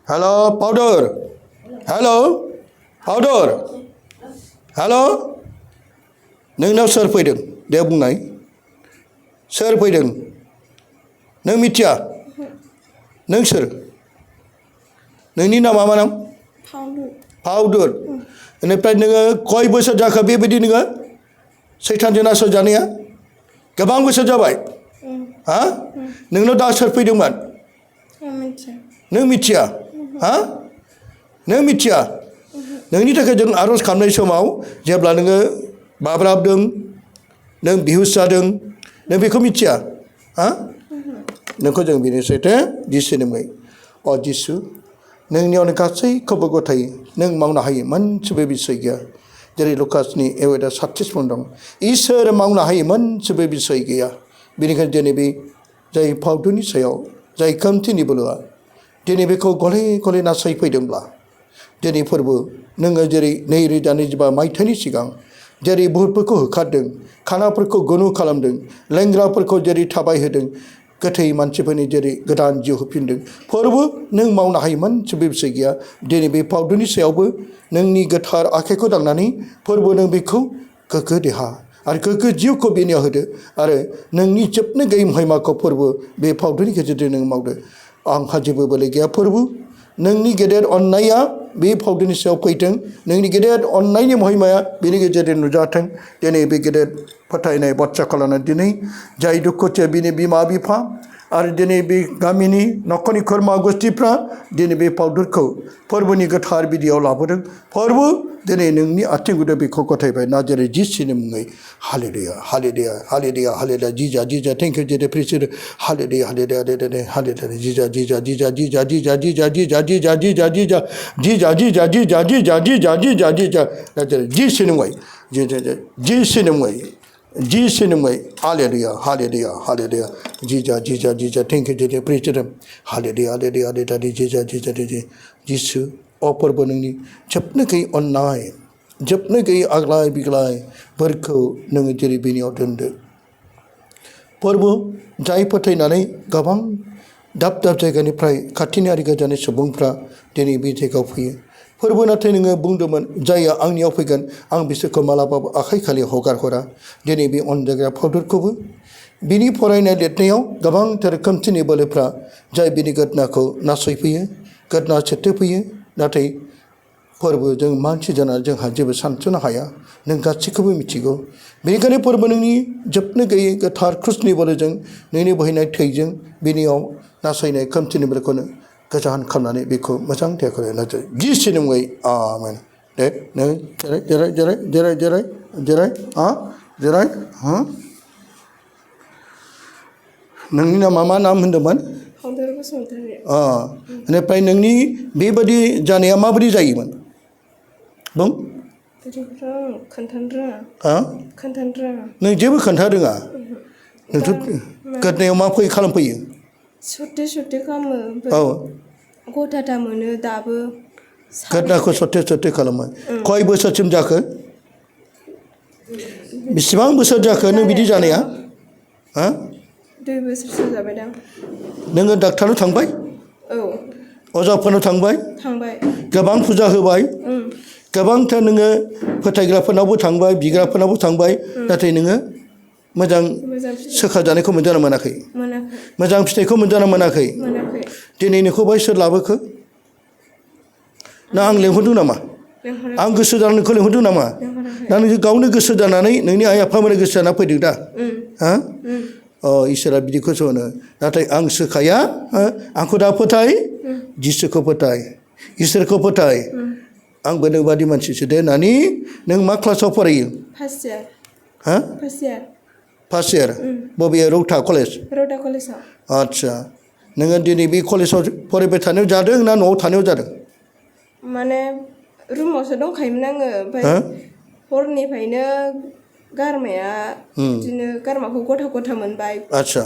Hello, powder. Hello, powder. Hello. नोंनाव सोर फैदों दे बुंनाय सोर फैदों नों मिथिया नों सोर नोंनि नामा मा नाम पाउदर बेनिफ्राय नोङो कय बोसोर जाखो बेबायदि नोङो सैतानजों नासयजानाया गोबां बोसोर जाबाय हा नोंनाव दा सोर फैदोंमोन नों मिथिया हा नों मिथिया नोंनि थाखाय जों आर'ज खालामनाय समाव जेब्ला नोङो बाब्राबदों नों बिहुस जादों नों बेखौ मिथिया हा नोंखौ जों बेनि सैथो जिसुनि मुङै अ जिसु नोंनियावनो गासैखौबो गथायो नों मावनो हायो मोनसेबो बिसय गैया जेरै लुकासनि एवेदा 36 दं इसोर मावनो हायो मोनसेबो बिसय गैया बेनिखायनो दिनै बे जाय फावदुनि सायाव जाय खोमथिनि बोलोआ दिनै बेखौ गले गले नासयफैदोंब्ला दिनै फोरबो नोङो जेरै 2025 मायथाइनि सिगां जेरै बुहुतफोरखौ होखारदों खानाफोरखौ गनु खालामदों लेंग्राफोरखौ जेरै थाबायहोदों गोथै मानसिफोरनि जेरै गोदान जिउ होफिनदों फोरबो नों मावनो हायो मोनसेबो बिसय गैया दिनै बे फावदुनि सायावबो नोंनि गोथार आखाइखौ दांनानै फोरबो नों बेखौ गोग्गो देहा आरो गोग्गो जिउखौ बेनियाव होदो आरो नोंनि जोबनो गैयै महिमाखौ फोरबो बे फावदुनि गेजेरजों नों मावदो आंहा जेबो बोलो गैया फोरबो नोंनि गेदेर अननाया बे फावदुनि सायाव फैथों नोंनि गेदेर अननायनि महिमाया बेनि गेजेरजों नुजाथों दिनै बे गेदेर फोथायनाय बाथ्रा खालामनानै दिनै जाय दुखुथिया बिनि बिमा बिफा आरो दिनै बे गामिनि न'खरनि खुरमा गुस्थिफ्रा दिनै बे फावदुरखौ फोरबोनि गोथार बिदियाव लाबोदों फोरबो दिनै नोंनि आथिं गुदे बेखौ गथायबाय ना जेरै जिसुनि मुङै हालेलुया हालेलुया हालेलुया हालेलुया जिजा जिजा थेंक इउ जेरै प्रिसिर हालेलुया हालेलुया हालेलुया जिजा जिजा जिजा जिजा जिजा जिजा जिजा जिजा जिजा जिजा जिजा जिजा जिजा जिजा जिजा जिजा जिजा जेरै जिसुनि मुङै जिसुनि मुङै जिसुनि मुङै हालेलुया हालेलुया हालेलुया जिजा जिजा जिजा थेंक इउ जेरै प्रिसिर हालेलुया हालेलुया हालेलुया जिजा जिजा जिसु अफोरबो नोंनि जोबनो गैयै अननाय जोबनो गैयै आग्लाय बिग्लाय फोरखौ नोङो जेरै बेनियाव दोनदो फोरबो जाय फोथायनानै गोबां दाब दाब जायगानिफ्राय खाथिनि आरो गोजाननि सुबुंफ्रा दिनै बे जायगायाव फैयो फोरबो नाथाय नोङो बुंदोंमोन जायआ आंनियाव फैगोन आं बिसोरखौ मालाबाबो आखाइ खालि हगार हरा दिनै बे अनजाग्रा फावदुरखौबो बिनि फरायनाय लिरनायाव गोबांथार खोमथिनि बोलोफ्रा जाय बिनि गोदनाखौ नासयफैयो गोदना सेथोफैयो नाथाय फोरबो जों मानसि जानानै जोंहा जेबो सानस'नो हाया नों गासैखौबो मिथिगौ बेनिखायनो फोरबो नोंनि जोबनो गैयै गोथार क्रुसनि बोलोजों नोंनि बोहैनाय थैजों बिनियाव नासयनाय खोमथिनि बोलोखौनो गोजान खालामनानै बेखौ मोजां देहाखौ नाजाय जिसुनि मुङै आमेन दे नों जेरै जेरै जेरै जेरै जेरै जेरै जेरै नोंनि नामा मा नाम होन्दोंमोन बेनिफ्राय नोंनि बेबादि जानाया माबोरै जायोमोन बुं नों जेबो खोन्था रोङा नोंथ' गोदनायाव मा खालामफैयो सट्टे खालामो औ गथाथा मोनो दाबो गोदनाखौ सट्टे खालामो खय बोसोरसिम जाखो बेसेबां बोसोर जाखो नों बिदि जानाया 2 बोसोरसो जाबायदां नोङो डाक्टारनाव थांबाय औ अजाफोरनाव थांबाय गोबां फुजा होबाय गोबांथार नोङो फोथायग्राफोरनावबो थांबाय बिग्राफोरनावबो थांबाय नाथाय नोङो मोजां सोखाजानायखौ मोनजानो मोनाखै मोजां फिथाइखौ मोनजानो मोनाखै दिनै नोंखौ बाय सोर लाबोखो ना आं लेंहरदों नामा आं गोसो जानानै नोंखौ लेंहरदों नामा ना नों गावनो गोसो जानानै नोंनि आइ आफामोना गोसो जाना फैदों दा इसोरा बिदिखौसो होनो नाथाय आं सोखाया आंखौ दा फोथाय जिसुखौ फोथाय इसोरखौ फोथाय आंबो नोंबादि मानसिसो दे होननानै नों मा क्लासाव फरायो फार्स्ट इयार बबे रौता कलेजाव आदसा नोङो दिनै बे कलेजाव फरायबाय थानायाव जादों ना न'आव थानायाव जादों माने रुमावसो दंखायोमोन आङो ओमफ्राय हरनिफ्रायनो गारमाया बिदिनो गारमाखौ गथा मोनबाय आदसा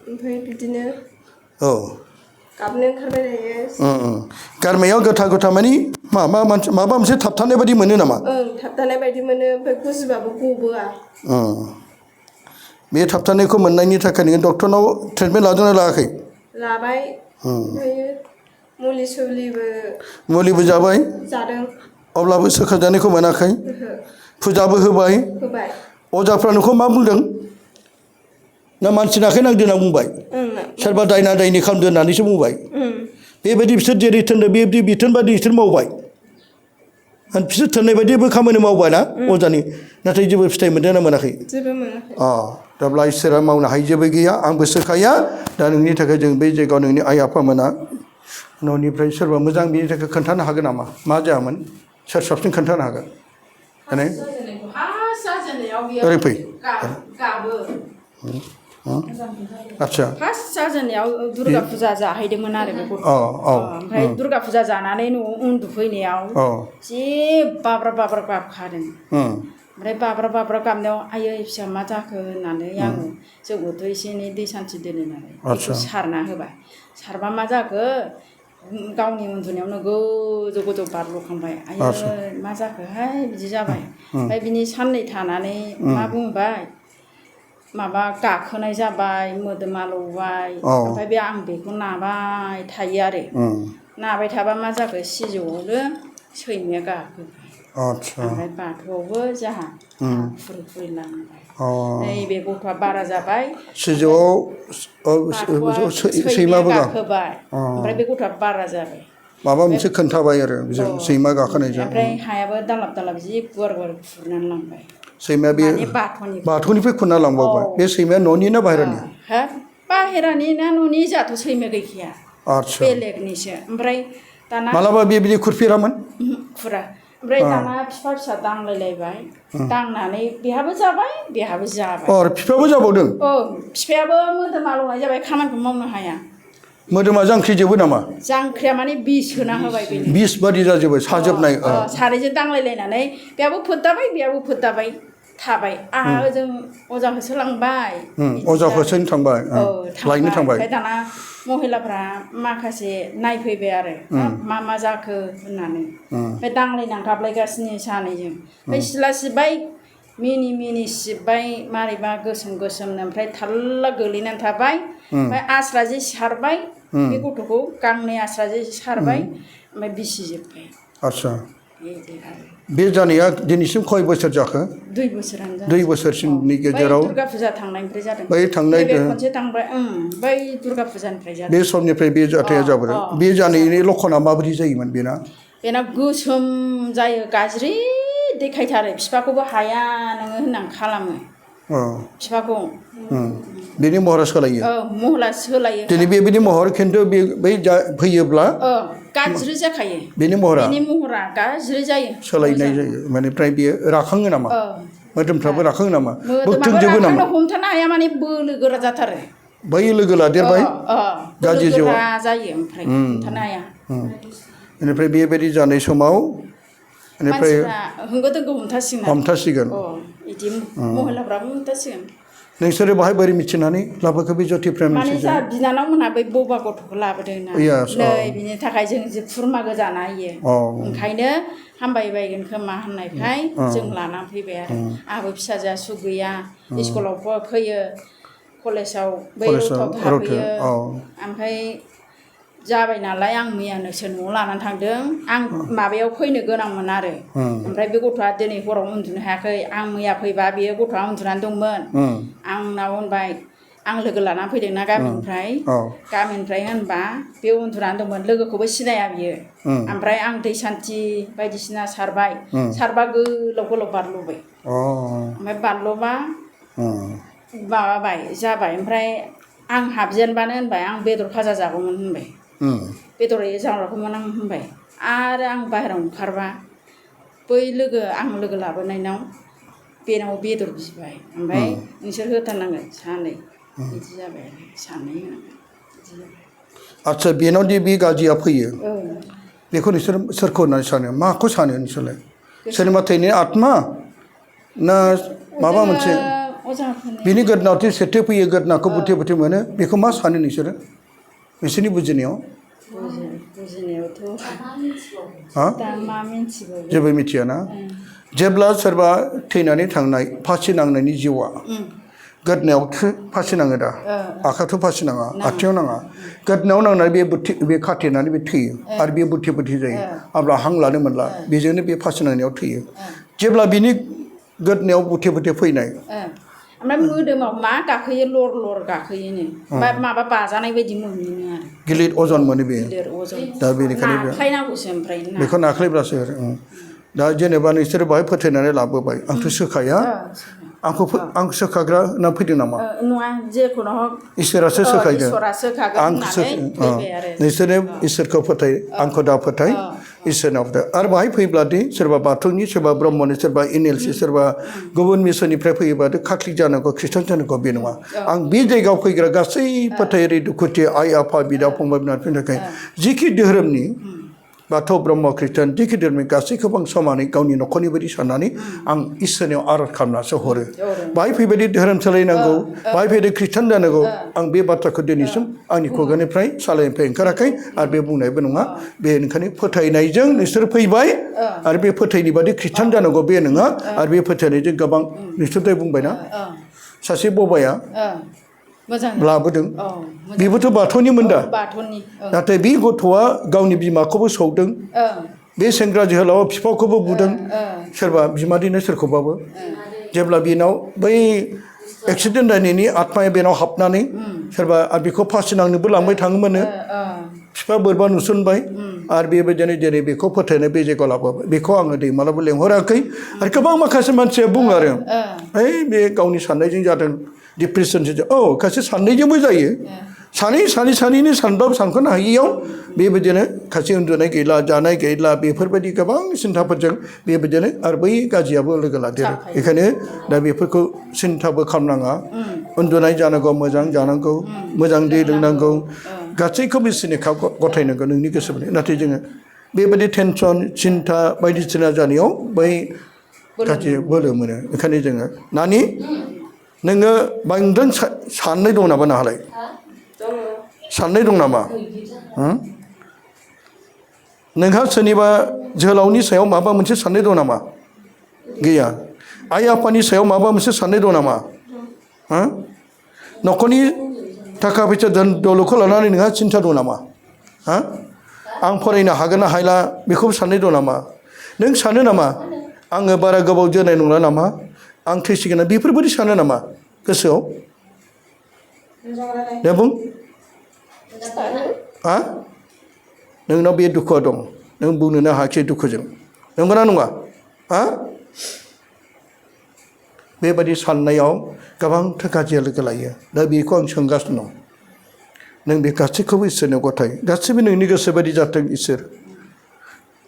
ओमफ्राय बिदिनो औ गाबनो ओंखारबाय थायो गारमायाव गथा मानि माबा मोनसे थाबथानाय बायदि मोनो नामा थाबथानाय बायदि मोनो ओमफ्राय गुजिबाबो गबोआ बे थाबथानायखौ मोननायनि थाखाय नोङो डक्टरनाव ट्रिटमेन्ट लादोंना लायाखै लाबाय ओमफ्राय मुलि सुलिबो मुलिबो जाबाय जादों अब्लाबो सोखाजानायखौ मोनाखै फुजाबो होबाय होबाय अजाफ्रा नोंखौ मा बुंदों ना मानसि नाखै नांदों होनना बुंबाय सोरबा दायना दायनि खालामदों होननानैसो बुंबाय बेबायदि बिसोर जेरै थोनदों बेबायदि बिथोन बायदि बिसोर मावबाय बिसोर थोननाय बायदिबो खामानि मावबाय ना अजानि नाथाय जेबो फिथाइ मोनदों ना मोनाखै जेबो मोनाखै दाब्ला इसोरा मावनो हायि जेबो गैया आंबो सोखाया दा नोंनि थाखाय जों बे जायगायाव नोंनि आइ आफामोना न'निफ्राय सोरबा मोजां बिनि थाखाय खोन्थानो हागोन नामा मा जायामोन सोर साबसिन खोन्थानो हागोन ओरै फै आच्छा फार्स्ट जाजेननायाव दुर्गा फुजा जाहैदोंमोन आरो बे गथ'आ ओमफ्राय दुर्गा फुजा जानानै न'आव उन्दुफैनायाव जि बाब्राब बाब्राब गाबखादों ओमफ्राय बाब्राब बाब्राब गाबनायाव आयै फिसा मा जाखो होननानै आङो जोंबोथ' एसे एनै दै सान्थि दोनो नालाय बेखौ सारना होबाय सारबा मा जाखो गावनि उन्दुनायावनो गोजौ गोजौ बारल'खांबाय आयै मा जाखोहाय बिदि जाबाय ओमफ्राय बिनि साननै थानानै मा बुंबाय माबा गाखोनाय जाबाय मोदोमा लौबाय ओमफ्राय बे आं बेखौ नाबाय थायो आरो नाबाय थाबा मा जाखो सिजौआवनो सैमाया गाखोबाय ओमफ्राय बाथौआवबो जोंहा फुरफुरिलांबाय नैबे गथ'आ बारा जाबाय सिजौआव सैमाया गाखोबाय ओमफ्राय बे गथ'आ बारा जाबाय माबा मोनसे खोन्थाबाय आरो सैमा गाखोनायजों ओमफ्राय हायाबो दालाब दालाब जि गुवार गुवार खुरनानै लांबाय सैमाया बे बाथौनिफ्राय खुरना लांबावबाय बे सैमाया न'नि ना बाहेरानि बाहेरानि ना न'नि जाहाथ' सैमा गैखाया बेलेगनिसो ओमफ्राय दाना मालाबा बेबायदि खुरफेरामोन खुरा ओमफ्राय दाना बिफा फिसा दांलायलायबाय दांनानै बेहाबो जाबाय बेहाबो जाबाय बिफायाबो जाबावदों बिफायाबो मोदोमा लंनाय जाबाय खामानिखौ मावनो हाया मोदोमा जांख्रिजोबो नामा जांख्रिया माने बिस होना होबाय बेनो बिस बादि जाजोबो साजोबनाय सानैजों दांलायलायनानै बेहाबो फोदाबाय बेहाबो फोदाबाय थाबाय आंहा ओजों अजा होसोलांबाय अजा होसोनो थांबाय लायनो थांबाय ओमफ्राय दाना महिलाफ्रा माखासे नायफैबाय आरो मा जाखो होननानै ओमफ्राय दांलायनानै गाबलायगासिनो सानैजों ओमफ्राय सिथ्ला सिबबाय मिनि मिनि सिबबाय मारैबा गोसोम गोसोमनो ओमफ्राय थाल्ला गोलैनानै थाबाय ओमफ्राय आस्रा जे सारबाय बे गथ'खौ गांनै आस्रा जे सारबाय ओमफ्राय बिसिजोब्बाय आच्छा बे जानाया दिनैसिम खय बोसोर जाखो 2 बोसोरानो जाबाय 2 बोसोरसिमनि गेजेराव दुर्गा फुजा थांनायनिफ्राय जादों बै थांनाय खनसे थांबाय बै दुर्गा फुजानिफ्राय जादों बे समनिफ्राय बे जाथाया जाबोदों बे जानायनि लक्षणा माबायदि जायोमोन बेना गोसोम जायो गाज्रि देखायथारो बिफाखौबो हाया नोङो होननानै खालामो बिफाखौ बेनि महरा सोलायो महरा सोलायो दिनै बेबायदि महर खिन्थु बै फैयोब्ला गाज्रि जाखायो बेनि महरा गाज्रि जायो सोलायनाय जायो मानेफ्राय बियो राखाङो नामा मोदोमफ्राबो राखाङो नामा बोगथोंजोबो नामा हमथानो हाया माने बोलो गोरा जाथारो बै लोगो लादेरबाय गाज्रि जिउआ जायो ओमफ्राय हमथानो हाया बेनिफ्राय बेबायदि जानाय समाव बेनिफ्राय होंगो दोंगो हमथासिगोन बिदि महिलाफ्राबो हमथासिगोन नोंसोरो बाहाय बोरै मिथिनानै लाबोखो बे ज्योति प्रेयार माने मिनिस्ट्रि जा बिनानावमोनहा बै बबा गथ'खौ लाबोदों ना नै बिनि थाखाय जों जे खुरमा गोजाना इयो ओंखायनो हामबायबायगोन खोमा होननायखाय जों लानानै फैबाय आरो आंहाबो फिसाजोआ सुख गैया स्कुलाव फैयो कलेजाव बै रौतायाव थाफैयो ओमफ्राय जाबाय नालाय आं मैयानोसो न'आव लानानै थांदों आं माबायाव फैनो गोनांमोन आरो ओमफ्राय बे गथ'आ दिनै हराव उन्दुनो हायाखै आं मैया फैबा बेयो गथ'आ उन्दुनानै दंमोन आंनाव होनबाय आं लोगो लानानै फैदोंना गामिनिफ्राय होनबा बे उन्दुनानै दंमोन लोगोखौबो सिनाया बियो ओमफ्राय आं दै सान्थि बायदिसिना सारबा गोलाव गोलाव बारल'बाय ओमफ्राय बारल'बा माबाबाय जाबाय ओमफ्राय आं हाबजेनबानो होनबाय आं बेदर भाजा जागौमोन होनबाय बेदर जाग्राखौमोन आं होनबाय आरो आं बाहेरायाव ओंखारबा बै आं लोगो लाबोनायनाव बेनाव बेदर बिबाय ओमफ्राय नोंसोर होथारनांगोन सानै बिदि जाबाय आरो सानै होनांगोन बिदि जाबाय आच्छा बेनावदि बे गाज्रिया फैयो बेखौ नोंसोर सोरखौ होननानै सानो माखौ सानो नोंसोरलाय सोरनिबा थैनाय आत्मा ना माबा मोनसे बिनि गोदनावथे सेथे फैयो गोदनाखौ बुथे बुथे मोनो बेखौ मा सानो नोंसोरो नोंसोरनि बुजिनायाव जेबो मिथियाना जेब्ला सोरबा थैनानै थांनाय फासि नांनायनि जिउआ गोदनायाव फासि नाङो दा आखायावथ' फासि नाङा आथिङाव नाङा गोदनायाव नांनानै बे खाथेनानै बे थैयो आरो बे बुथे जायो अब्ला हां लानो मोनला बेजोंनो बे फासि नांनायाव थैयो जेब्ला बिनि गोदनायाव बुथे फैनाय ओमफ्राय मोदोमाव मा गाखोयो लर गाखोयोनो माबा बाजानाय बायदि मोनो आरो गिलिर अजन मोनो बे दा बेनिखायनो नाख्लायनांगौसो ओमफ्राय बेखौ नाख्लायब्लासो दा जेनेबा नोंसोर बाहाय फोथायनानै लाबोबाय आंथ' सोखाया आं सोखाग्रा होनना फैदों नामा नङा जेखुनु इसोरासो सोखायदों आं नोंसोरो इसोरखौ फोथाय आंखौ दा फोथाय इसोरनाव फोथाय आरो बाहाय फैब्लादि सोरबा बाथौनि सोरबा ब्रह्मनि सोरबा NLC सोरबा गुबुन मिसननिफ्राय फैयोबादि खाथलिक जानांगौ ख्रिस्टान जानांगौ बे नङा आं बे जायगायाव फैग्रा गासै फोथायारि दुखुथि आइ आफा बिदा फंबाय बिनाफोरनि थाखाय जिखि धोरोमनि बाथौ ब्रह्म ख्रिस्टान जिखि धोरोमनि गासैखौबो आं समानै गावनि न'खरनि बायदि साननानै आं इसोरनियाव आरज खालामनासो हरो बाहाय फैबायदि धोरोम सोलायनांगौ बाहाय फैबायदि ख्रिस्टान जानांगौ आं बे बाथ्राखौ दिनैसिम आंनि खुगानिफ्राय सालायनिफ्राय ओंखाराखै आरो बे बुंनायबो नङा बे ओंखायनो फोथायनायजों नोंसोर फैबाय आरो बे फोथायनि बादि ख्रिस्टान जानांगौ बे नङा आरो बे फोथायनायजों गोबां नोंसोर दहाय बुंबायना सासे बबाया लाबोदों बेबोथ' बाथौनिमोन दा नाथाय बे गथ'आ गावनि बिमाखौबो सौदों बे सेंग्रा जोहोलावा बिफाखौबो बुदों सोरबा बिमादैनो सोरखौबाबो जेब्ला बेनाव बै एक्सिडेन्ट जानायनि आत्माया बेनाव हाबनानै सोरबा बेखौ फासि नांनोबो लांबाय थाङोमोननो बिफा बोरबा नुसनबाय आरो बेबायदिनो जेरै बेखौ फोथायनाय बे जायगायाव लाबोबाय बेखौ आङो दै मालाबा लेंहराखै आरो गोबां माखासे मानसिया बुङो आरो ओइ बे गावनि साननायजों जादों डिप्रेसनसो खायसे साननायजोंबो जायो सानैनो सानबाबो सानख'नो हायियाव बेबायदिनो खायसे उन्दुनाय गैला जानाय गैला बेफोरबायदि गोबां सिन्थाफोरजों बेबायदिनो आरो बै गाज्रियाबो लोगो लादेरो बेखायनो दा बेफोरखौ सिन्थाबो खालामनाङा उन्दुनाय जानांगौ मोजां जानांगौ मोजां दै लोंनांगौ गासैखौबो इसोरनि गथायनांगौ नोंनि गोसो बायदि नाथाय जोङो बेबायदि टेनसन सिन्था बायदिसिना जानायाव बै गाज्रि बोलो मोनो ओंखायनो जोङो नानि नोङो बांद्राय साननाय दं नामा नालाय साननाय दं नामा नोंहा सोरनिबा जोहोलावनि सायाव माबा मोनसे साननाय दं नामा गैया आइ आफानि सायाव माबा मोनसे साननाय दं नामा न'खरनि थाखा फैसा धोन दौलतखौ लानानै नोंहा सिन्था दं नामा आं फरायनो हागोन ना हायला बेखौबो साननाय दं नामा नों सानो नामा आङो बारा गोबाव जोरनाय नंला नामा आं थैसिगोन बेफोरबायदि सानो नामा गोसोआव दे बुं नोंनाव बे दुखुआ दं नों बुंनोनो हायाखै दुखुजों नंगौना नङा बेबायदि साननायाव गोबांथार गाज्रिया लोगो लायो दा बेखौ आं सोंगासिनो दं नों बे गासैखौबो इसोरनियाव गथाय गासैबो नोंनि गोसो बायदि जाथों इसोर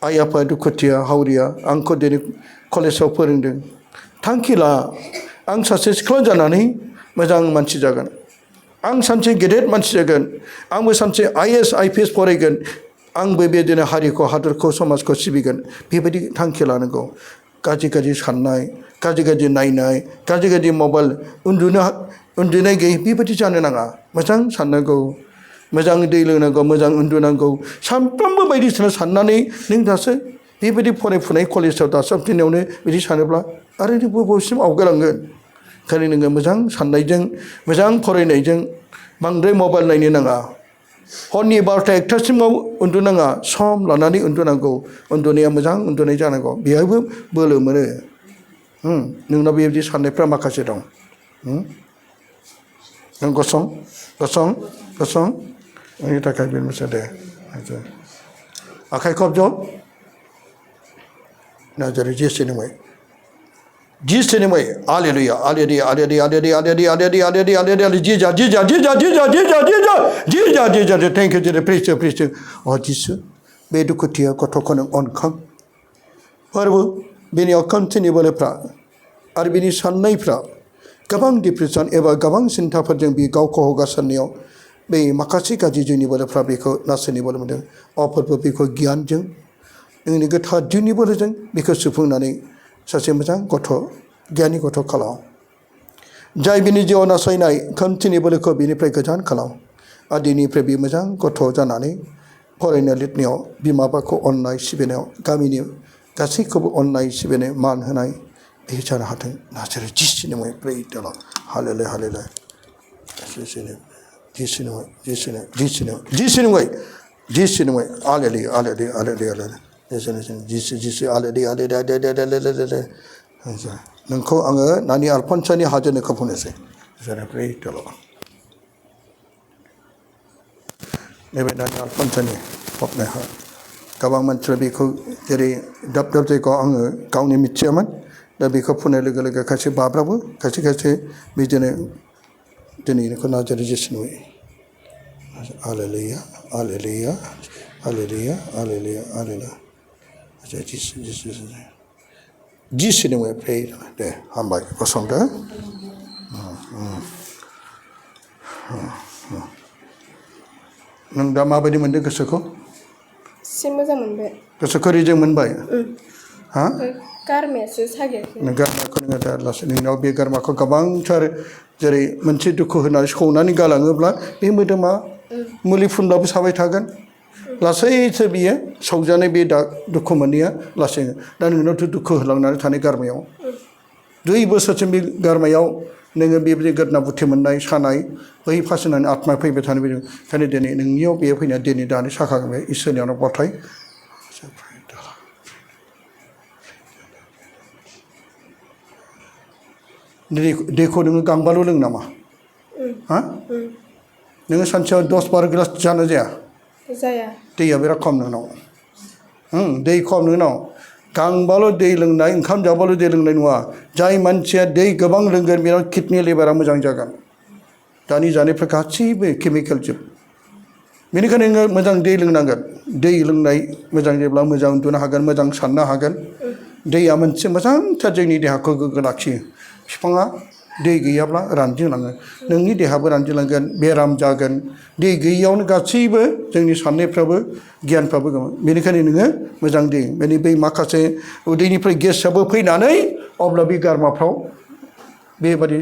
आइ आफा दुखुथिया हावरिया आंखौ दिनै कलेजाव फोरोंदों थांखि ला आं सासे सिख्ला जानानै मोजां मानसि जागोन आं सानसे गेदेर मानसि जागोन आंबो सानसे IAS IPS फरायगोन आंबो बेदिनो हारिखौ हादरखौ समाजखौ सिबिगोन बेबायदि थांखि लानांगौ गाज्रि साननाय गाज्रि नायनाय गाज्रि मबाइल उन्दुनाय गैयै बेबायदि जानो नाङा मोजां साननांगौ मोजां दै लोंनांगौ मोजां उन्दुनांगौ सानफ्रोमबो बायदिसिना साननानै नों दासो बेबायदि फरायफुनाय कलेजाव दासो हाबफिननायावनो बिदि सानोब्ला आरो बबेसिम आवगायलांगोन ओंखायनो नोङो मोजां साननायजों मोजां फरायनायजों बांद्राय मबाइल नायनो नाङा हरनि 12टा 1टासिमाव उन्दुनाङा सम लानानै उन्दुनांगौ उन्दुनाया मोजां उन्दुनाय जानांगौ बेहायबो बोलो मोनो नोंनाव बेबायदि साननायफ्रा माखासे दं नों गसं आंनि थाखाय बे मोनसे दे आखाइ खबज' नाजारि जिसोनोमै आलेलुया थेंक इउ जेरै प्रेस जिसु बे दुखुथिया गथ'खौ नों अनखां फोरबो बेनि अखान्थिनि बोलोफ्रा आरो बेनि साननायफ्रा गोबां डिप्रेसन एबा गोबां सिन्थाफोरजों बे गावखौ हगारसारनायाव बे माखासे गाज्रि जिउनि बोलोफ्रा बेखौ नासयनो बोलो मोनदों अफोरबो बेखौ गियानजों नोंनि गोथार जिउनि बोलोजों बेखौ सुफुंनानै सासे मोजां गथ' गियानि गथ' खालाम जाय बिनि जिउआव नासयनाय खोमथिनि बोलोखौ बिनिफ्राय गोजान खालाम आरो दिनैनिफ्राय बे मोजां गथ' जानानै फरायनाय लिरनायाव बिमा बिफाखौ अननाय सिबिनायाव गामिनि गासैखौबो अननाय सिबिनाय मान होनाय बे जानो हाथों नाजारे जिसुनि मुङै प्रे द लर्ड हालेलुया हालेलुया जिसुनि मुङै हालेलुया हालेलुया हालेलुया जिसु हालेलुया हालेलुया नोंखौ आङो नानि आलफानसानि हाजोनिखौ बुंनोसै जानो प्रे द लर्ड नैबे नानि आलफानसानि फबनाय हा गोबां मानसिफ्रा बेखौ जेरै दाब दाब जायगायाव आङो गावनि मिथियामोन दा बेखौ फुननाय लोगो लोगो खायसे बाब्राबो खायसे बिदिनो दिनैनिखौ नाजारि जिसुनि मुङै hallelujah hallelujah hallelujah hallelujah hallelujah जिसुनि मुङै प्रे दे हामबाय गसंदो नों दा माबायदि मोनदों गोसोखौ एसे मोजां मोनबाय गोसोखौ रेजें मोनबाय हा गारमायासो सागायाखै नों गारमाखौ नोङो दा लासै नोंनाव बे गारमाखौ गोबांथार जेरै मोनसे दुखु होनानै सौनानै गालाङोब्ला बे मोदोमा मुलि फुनब्लाबो साबाय थागोन लासैसो बियो सौजानाय बे दुखु मोननाया लासैनो दा नोंनावथ' दुखु होलांनानै थानाय गारमायाव 2 बोसोरसिम बे गारमायाव नोङो बेबायदि गोदना बुथि मोननाय सानाय बै फासनानै आत्मा फैबाय थानाय बायदि ओंखायनो दिनै नोंनियाव बेयो फैनाया दिनै दानि साखागोन बे इसोरनियावनो गथाय दैखौ नोङो गांबाल' लोङो नामा हा नोङो सानसेयाव 10-12 गिलास जानो जाया दैया बिराद खम नोंनाव दै खम नोंनाव गांबाल' दै लोंनाय ओंखाम जाबाल' दै लोंनाय नङा जाय मानसिया दै गोबां लोंगोन बेनाव किडनि लिभारा मोजां जागोन दानि जानायफ्रा गासैबो केमिकेल जोब बेनिखायनो नोङो मोजां दै लोंनांगोन दै लोंनाय मोजां जेब्ला मोजां उन्दुनो हागोन मोजां साननो हागोन दैया मोनसे मोजांथार जोंनि देहाखौ गोग्गो लाखियो बिफाङा दै गैयाब्ला रानज्रिंलाङो नोंनि देहाबो रानज्रिंलांगोन बेराम जागोन दै गैयियावनो गासैबो जोंनि साननायफ्राबो गियानफ्राबो गोमाङो बेनिखायनो नोङो मोजां दै माने बै माखासे उदैनिफ्राय गेसआबो फैनानै अब्ला बे गारमाफ्राव बेबादि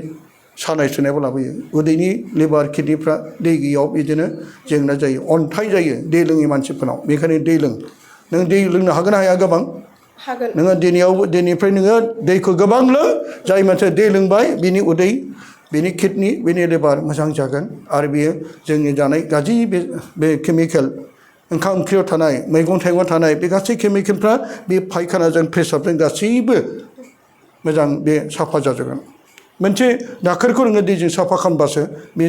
सानाय सुनायबो लाबोयो उदैनि लिभार किडनिफ्रा दै गैयियाव बिदिनो जेंना जायो अन्थाइ जायो दै लोङि मानसिफोरनाव बेनिखायनो दै लों नों दै लोंनो हागोन ना हाया गोबां हागोन नोङो दिनैनिफ्राय नोङो दैखौ गोबां लों जाय मानसिया दै लोंबाय बिनि उदै बिनि किडनि बिनि लिभार मोजां जागोन आरो बियो जोंनि जानाय गाज्रि बे केमिकेल ओंखाम ओंख्रियाव थानाय मैगं थाइगं थानाय बे गासै केमिकेलफ्रा बे फायखानाजों पेसाबजों गासैबो मोजां बे साफा जाजोबगोन मोनसे दाखोरखौ नोङो दैजों साफा खालामबासो बे